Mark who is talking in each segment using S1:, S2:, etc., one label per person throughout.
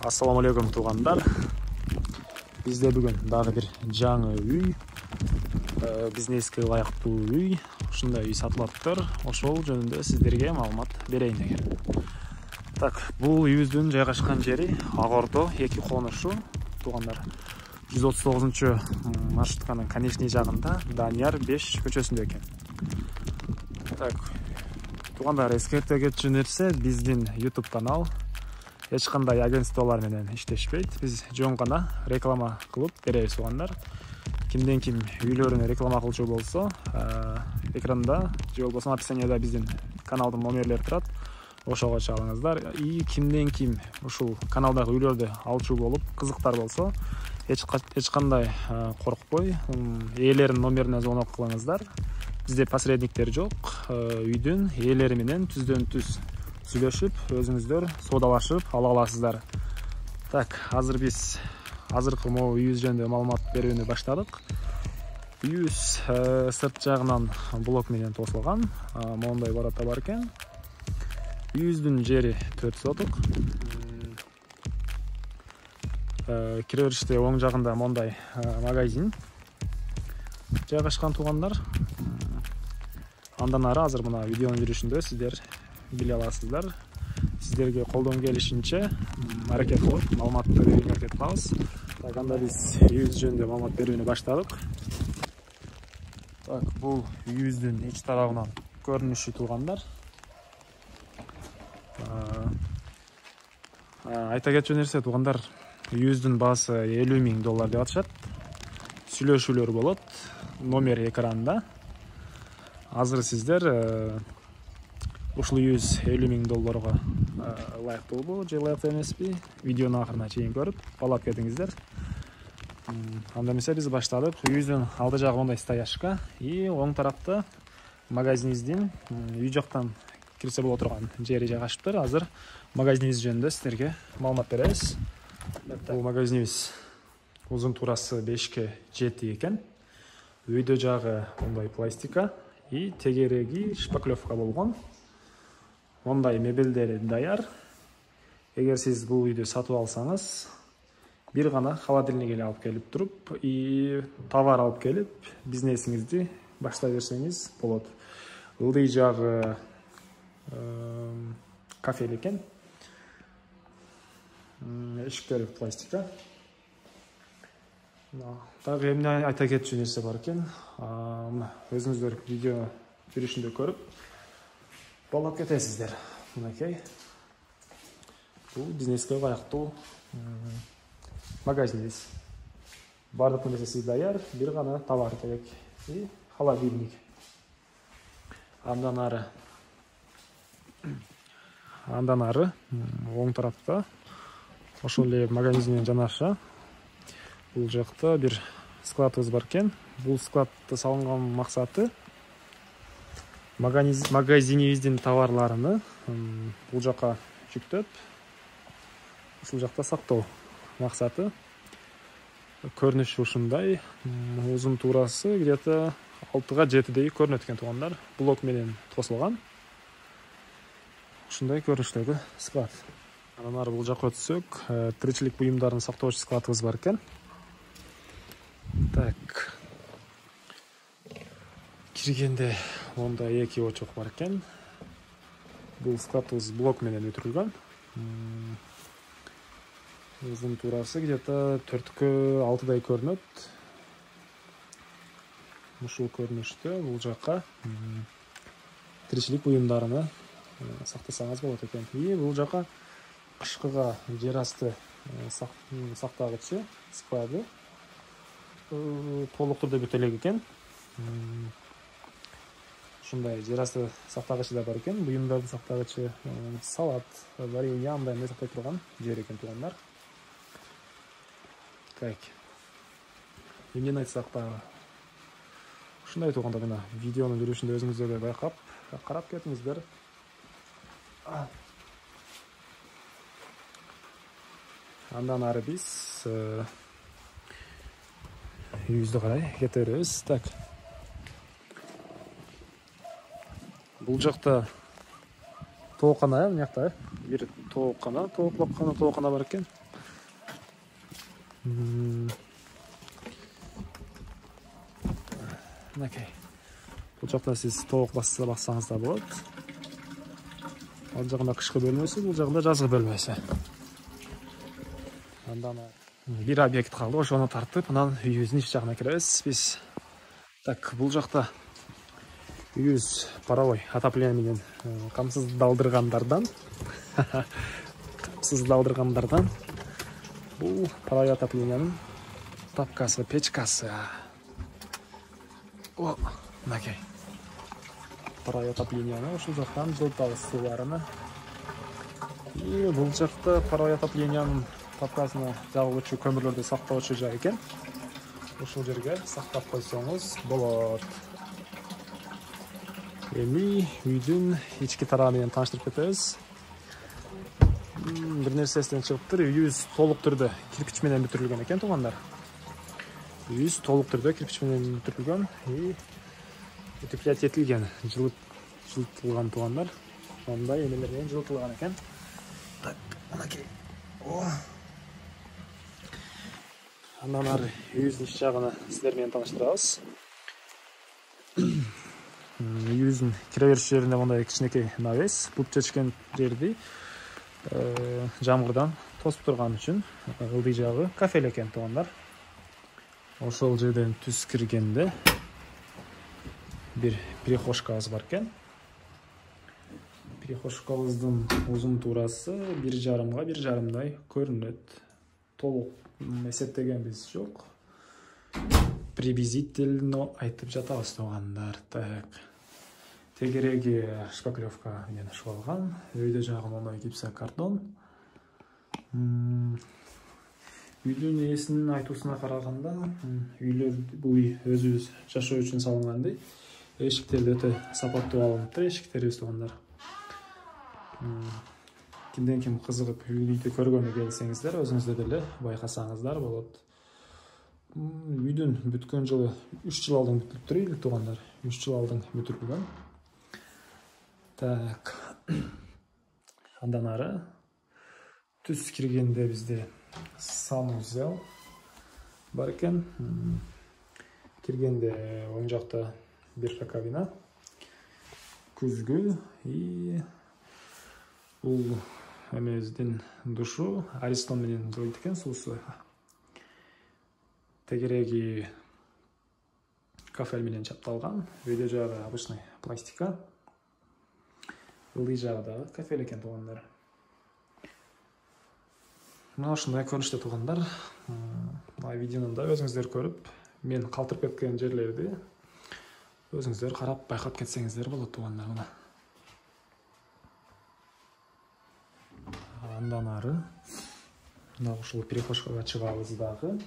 S1: Ассаламу алейкум туғандар. Бізде бүгін дағы бір жаңы үй, бизнеске лайықты үй, ушундай үй сатылып тұр. Ошол жөнүндө сиздерге маалымат берейин деген. Так, бул үйүбүздүн жайгашкан жери Ак Ордо 2 конушу туғандар. 139 маршрутканын конечный жагында Данияр 5 көчөсүндө экен. Так, туғандар, эскерте кетчү нерсе, биздин YouTube канал эч кандай агентстволор менен иштешпейт. Биз жөн гана реклама кылып беребиз туғандар. Кимден ким үйлөрүнө реклама кылчу болсо, экранда же болбосо описанияда биздин каналдын номерлери турат. Ошого чалыңыздар. И кимден ким ушул каналдагы үйлөрдү алчу болуп кызыктар болсо, эч кандай коркпой ээлеринин номерине звонок кылыңыздар. Бизде посредниктер жок. Үйдүн ээлери менен түздөн түз сүйлөшүп, өзүңүздөр соодалашып ала аласыздар. Так, азыр биз азыркы могу үйүбүз жөнүндө маалымат берүүнү баштадык. Үйүбүз сырт жагынан блок менен тосулган, моундай барата бар экен. Үйүбүздүн жери 4 соток. Кире бериште оң жагында мондай магазин жайгашкан туғандар. Андан ары азыр мына видеонун жүрүшүндө сиздер биле аласыздар. Сиздерге колдон келишинче аракет кылып маалымат берүүгө аракет кылабыз. Так, анда биз үйүбүз жөнүндө маалымат берүүнү баштадык. Так, бул үйүбүздүн ич тарабынан көрүнүшү туғандар. Айта кетчү нерсе туғандар, үйүбүздүн баасы $50,000 деп атышат. Сүйлөшүүлөр болот, номер экранда. Азыр сиздер ушул үйүбүз $50,000 ылайыктуубу же ылайыктуу эмеспи, видеонун акырына чейин көрүп баалап кетиңиздер. Анда эмесе биз баштадык. Үйүбүздүн алды жагы мондай стояшка, и оң тарапта магазинибиздин үй жактан кирсе боло турган жери жайгашыптыр. Азыр магазинибиз жөнүндө сиздерге маалымат беребиз. Бул магазинибиз узун туурасы 5-7 экен. Үйдө жагы мондай пластика и тегереги шпаклевка болгон. Мондай мебелдери даяр. Эгер сиз бул үйдү сатып алсаңыз, бир гана холодильник эле алып келип туруп, и товар алып келип, бизнесиңизди баштай берсеңиз болот. Ылдый жагы кафель экен. Эшиктери пластика. Дагы эмне айта кетчү нерсе бар экен. Өзүңүздөр видео жүрүшүндө көрүп баалап кетесиздер. Мынакей. Бул бизнеске ылайыктуу магазинибиз. Бардык нерсеси даяр, бир гана товар керек. И холодильник. Андан ары оң тарапта ошол эле магазин жанаша бул жакта бир складыбыз бар экен. Бул складты салынган максаты магазинибиздин товарларыны бул жака жүктөп, ушул жакта сактоо максаты. Көрүнүшү ушундай. Узун туурасы где-то 6-7 көрүнөт экен туғандар. Блок менен тосулган. Ушундай көрүнүштөгү склад. Анан ары бул жака өтсөк, тиричилик буюмдарын сактоочу складыбыз бар экен. Так. Киргенде мондай 2 очок бар экен. Бул складыбыз блок менен өтүрүлгөн. Узун туурасы где-то 4-6 көрүнөт. Ушул көрүнүштө бул жака тиричилик буюмдарыны сактасаңыз болот экен. И бул жака кышкыга жер асты сактагычы склады толук түрдө бүт элек экен. Ушундай жер асты сактагычы да бар экен. Буюмдарды сактагычы, салат, варенье, андай эмне сактай турган жер экен тугандар. Так. Эмнени айтсак дагы, ушундай туганда мына видеонун жүрүшүндө өзүңүздөр байкап, карап кетиңиздер. Андан ары биз үйүбүздү карай кете беребиз. Так. Бул жакта тоокана мына жакта бир тоокана бар экен. Мынакей. Бул жакта сиз тоок бассаңыз да болот. Ал жагында кышкы бөлмөсү, бул жагында жазгы бөлмөсү. Андан бир объект калды, ошону тартып, анан үйүбүздүн ич жагына киребиз биз. Так, бул жакта үйүбүз паровой отопление менен камсыздалдыргандардан. Бул паровой отоплениянын тапкасы, печкасы. О, мынакей. Паровой отопленияны ушул жактан жылытабыз сууларыны. И бул жакта паровой отоплениянын тапкасына жагылуучу көмүрлөрдү сактоочу жай экен. Ушул жерге сактап койсоңуз болот. Эми үйдүн ички тарабы менен тааныштырып кетебиз. Бир нерсе эстен чыгыптыр, үйүбүз толук түрдө кирпич менен бүтүрүлгөн экен, туугандар. Үйүбүз толук түрдө кирпич менен бүтүрүлгөн, утеплять этилген, жылытылган, туугандар. Андай эмелер менен жылытылган экен. Так, мынакей. Андан ары үйүбүздүн ич жагына сиздер менен тааныштырабыз. Үйүбүздүн кире бериш жеринде мындай кичинекей навес, бут чечкен жерди жамгырдан тосуп турган үчүн ылдый жагы кафель экен, туугандар. Ошол жерден түз киргенде бир прихожкабыз бар экен. Прихожкабыздын узун туурасы 1,5 га 1,5 көрүнөт. Толук эсептегенбиз жок. Приблизительно айтып жатабыз, туугандар. Так. Тегереги шпаклевка менен шылалган. Өйдө жагы мондой гипсокартон. Үйдүн ээсинин айтуусуна караганда, үйлөр бул өзүбүз жашоо үчүн салынган. Эшиктерди өтө сапаттуу алыныптыр, эшиктерибиз, туугандар. Кимден ким кызыгып үйдү көргөнү келсеңиздер, өзүңүздөр деле байкасаңыздар болот. Үйдүн бүткөн жылы 3 жыл алдын бүтүптүр, туугандар. 3 жыл алдын бүтүрүлгөн. Так. Андан ары түз киргенде бизде санузел бар экен. Киргенде оң жакта бир раковина, күзгү и бул эмебиздин душу Аристон менен жылыйт экен суусу. Тегереги кафель менен чапталган, өйдө жагы обычный пластика. Ылдый жагы дагы кафель экен, туугандар. Мына ушундай көрүнүштө, туугандар. Мына видеону да өзүңүздөр көрүп, мен калтырып кеткен жерлерди өзүңүздөр карап байкап кетсеңиздер болот, туугандар. Мына. Андан ары мына ушул перехожкага чыгабыз дагы.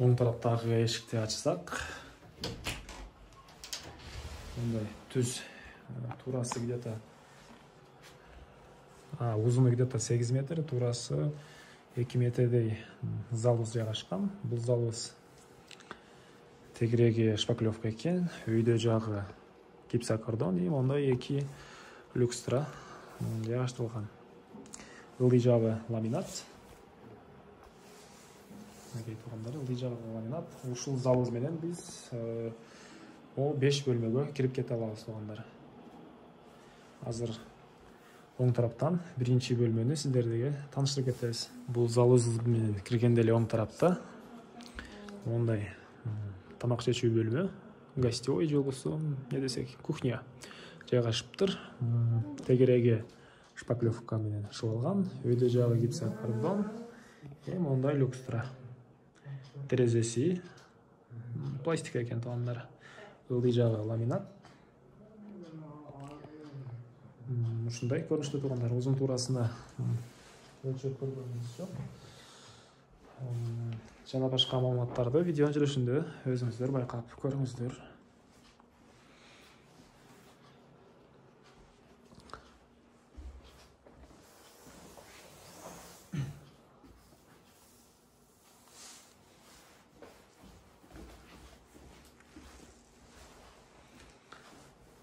S1: Оң тараптагы эшикти ачсак, мындай түз туурасы где-то узуну где-то 8 метр, туурасы 2 метрдей залыбыз жайгашкан. Бул залыбыз тегереги шпаклевка экен, өйдө жагы гипсокартон и мондай 2 люкстра жайгаштырылган. Ылдый жагы ламинат. Мынакей, туугандар, ылдый жагы ламинат. Ушул залыбыз менен биз 5 бөлмөгө кирип кете алабыз, туугандар. Азыр оң тараптан биринчи бөлмөнү сиздерге тааныштырып кетебиз. Бул залыбыз менен киргенде эле оң тарапта мондай тамак жечүү бөлмө, гостевой же болбосо эмне десек, кухня жайгашыптыр. Тегереги шпаклевка менен шылалган, өйдө жагы гипсокартон, мондай люкстра. Терезеси пластика экен, туугандар. Ылдый жагы ламинат. Ушундай көрүнүштө, туугандар. Узун туурасына өлчөп көргөнүбүз жок. Жана башка маалыматтарды видеонун жүрүшүндө өзүңүздөр байкап көрүңүздөр.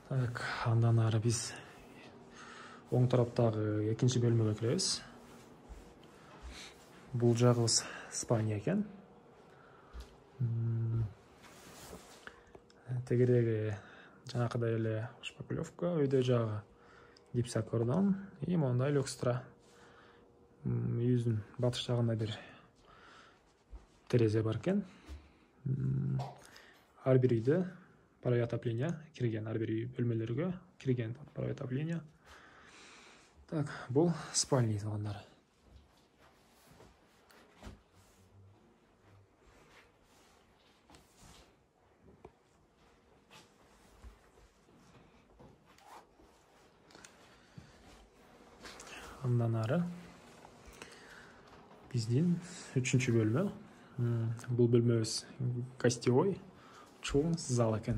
S1: Так, андан ары биз оң тараптагы экинчи бөлмөгө киребиз. Бул жагыбыз спальня экен. Тегереги жанакыдай эле шпаклевка, өйдө жагы гипсокордон и мондай люкстра. Үйүздүн батыш жагында бир терезе бар экен. Ар бир үйдө паровой отопление кирген, ар бир үй бөлмөлөргө кирген паровой отопление. Так, бул спальня туугандар. Андан ары биздин 3-чү бөлмө. Бул бөлмөбүз гостевой, чоң зал экен.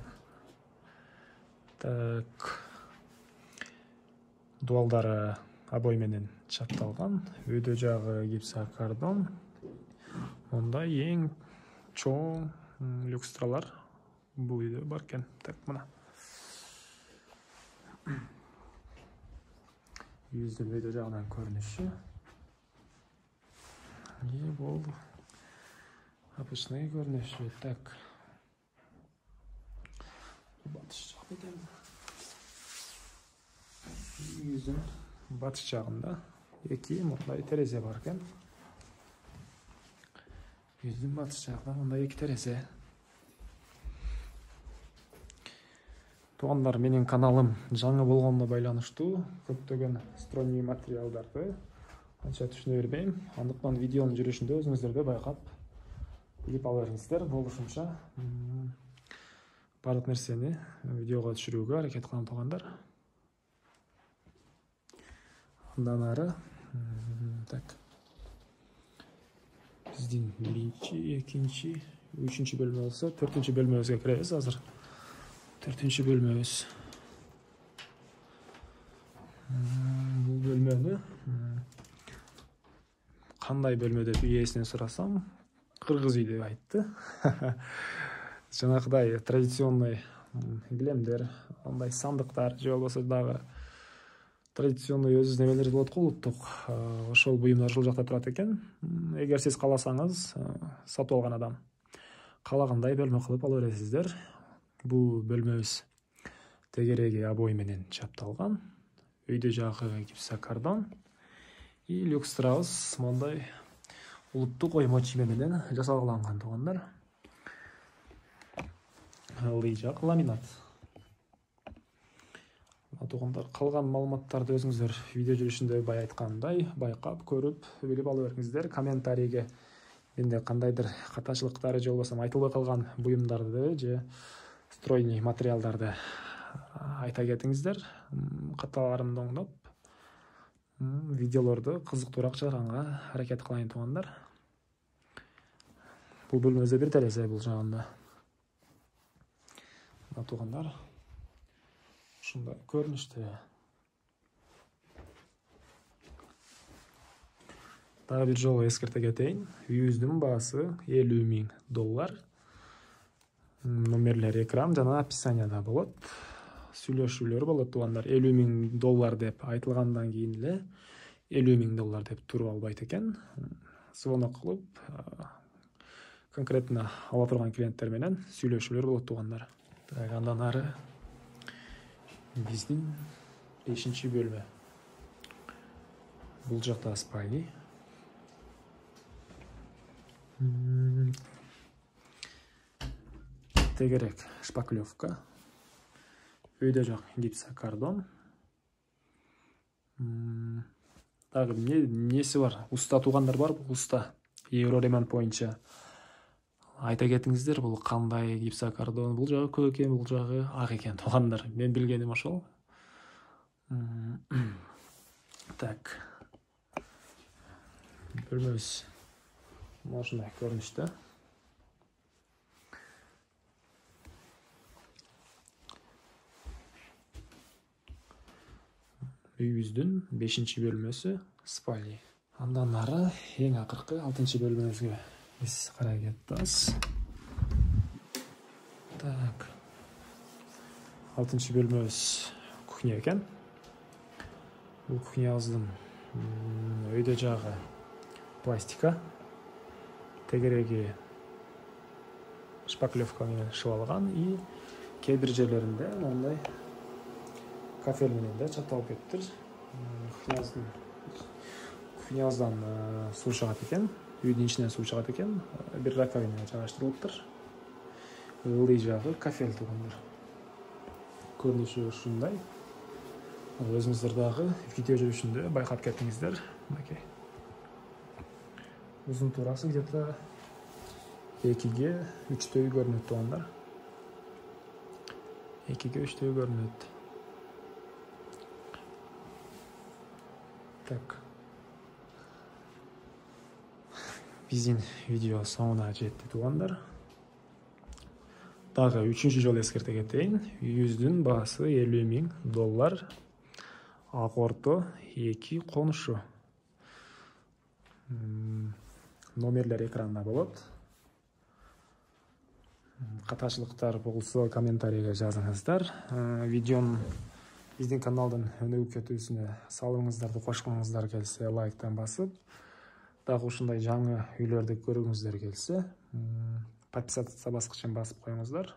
S1: Так, дуалдары обой менен чапталган, өйдө жагы гипсокордон. Мондай эң чоң люкстралар бул үйдө бар экен. Так, мына үйүздүн өйдө жагынан көрүнүшү. И бул обычный көрүнүшү. Так, батыш жак экен. Үйүздүн батыш жагында эки мындай терезе бар экен. Үйүздүн батыш жагында мындай эки терезе. Туугандар, менин каналым жаңы болгонуна байланыштуу көптөгөн стройный материалдарды анча түшүнө бербейм. Андыктан видеонун жүрүшүндө өзүңүздөр да байкап билип ала бериңиздер. Болушунча бардык нерсени видеого түшүрүүгө аракет кылам туугандар. Андан ары так, биздин 1-чи, 2-чи, 3-чү бөлмө болсо, 4-чү бөлмөбүзгө киребиз азыр. 4-чү бөлмөбүз. Бул бөлмөнү кандай бөлмө деп ээсинен сурасам, кыргыз үй деп айтты. Жанакыдай традиционный килемдер, андай сандыктар, же болбосо дагы традиционный өз немелер болот го, улуттук. Ошол буюмдар ушул жакта турат экен. Эгер сиз кааласаңыз, сатып алган адам каалагандай бөлмө кылып ала бересиздер. Бул бөлмөбүз тегереги обой менен чапталган, өйдө жагы гипсокордон и люкстрабыз мондай улуттук оймо чийме менен жасалган туугандар. Ылдый жак ламинат. Туугандар, калган маалыматтарды өзүңүздөр видео жүрүшүндө бай айткандай байкап, көрүп, билип ала бериңиздер. Комментарийге менде кандайдыр катачылыктары же болбосо айтылбай калган буюмдарды же стройный материалдарды айта кетиңиздер. Каталарымды оңдоп, видеолорду кызыктуураак чыгарганга аракет кылайын туугандар. Бул бөлмөбүздө бир терезе бул жагында. Туугандар, ушундай көрүнүштө. Дагы бир жолу эскерте кетейин. Үйүбүздүн баасы $50,000. Номерлер экран жана описанияда болот. Сүйлөшүүлөр болот туугандар. $50,000 деп айтылгандан кийин эле $50,000 деп туруп албайт экен. Звонок кылып, конкретно ала турган клиенттер менен сүйлөшүүлөр болот туугандар. Так, андан ары биздин 5-чи бөлмө. Бул жакта спальня. Тегерек шпаклевка, өйдө жак гипсокордон. Дагы неси бар? Уста туугандар бар, уста. Евро ремонт боюнча айта кетиңиздер, бул кандай гипсокордон? Бул жагы көк экен, бул жагы ак экен туугандар. Мен билгеним ошол. Так, бөлмөбүз ушундай көрүнүштө. Үйүбүздүн 5-чи бөлмөсү спальня. Андан ары эң акыркы 6-чы бөлмөбүзгө биз карай кетебиз. Так, 6 бөлмөбүз кухня экен. Бул кухнябыздын өйдө жагы пластика, тегереги шпаклевка менен шыбалган, и кээ бир жерлеринде мондай кафель менен да чаталып кетиптир. Кухнябыздан суу чыгат экен, үйдүн ичинен суу чыгат экен, бир раковина жайгаштырылыптыр. Ылдый жагы кафель туугандар. Көрүнүшү ушундай. Өзүңүздөр дагы видео жүрүшүндө байкап кеттиңиздер. Мынакей. Узун туурасы где-то 2-ге 3-төй көрүнөт туугандар. 2-ге 3-төй көрүнөт. Так. Биздин видео соңуна жетти туугандар. Дагы 3-чү жолу эскерте кетейин. Үйүбүздүн баасы $50,000. Ак орто 2 конушу. Номерлер экранда болот. Катачылыктар болсо комментарийге жазыңыздар. Видеонун биздин каналдын өнүгүп кетүүсүнө салымыңыздарды кошкоңуздар келсе, лайктан басып, дагы ушундай жаңы үйлөрдү көргүңүздөр келсе, подписаться баскычын басып коюңуздар.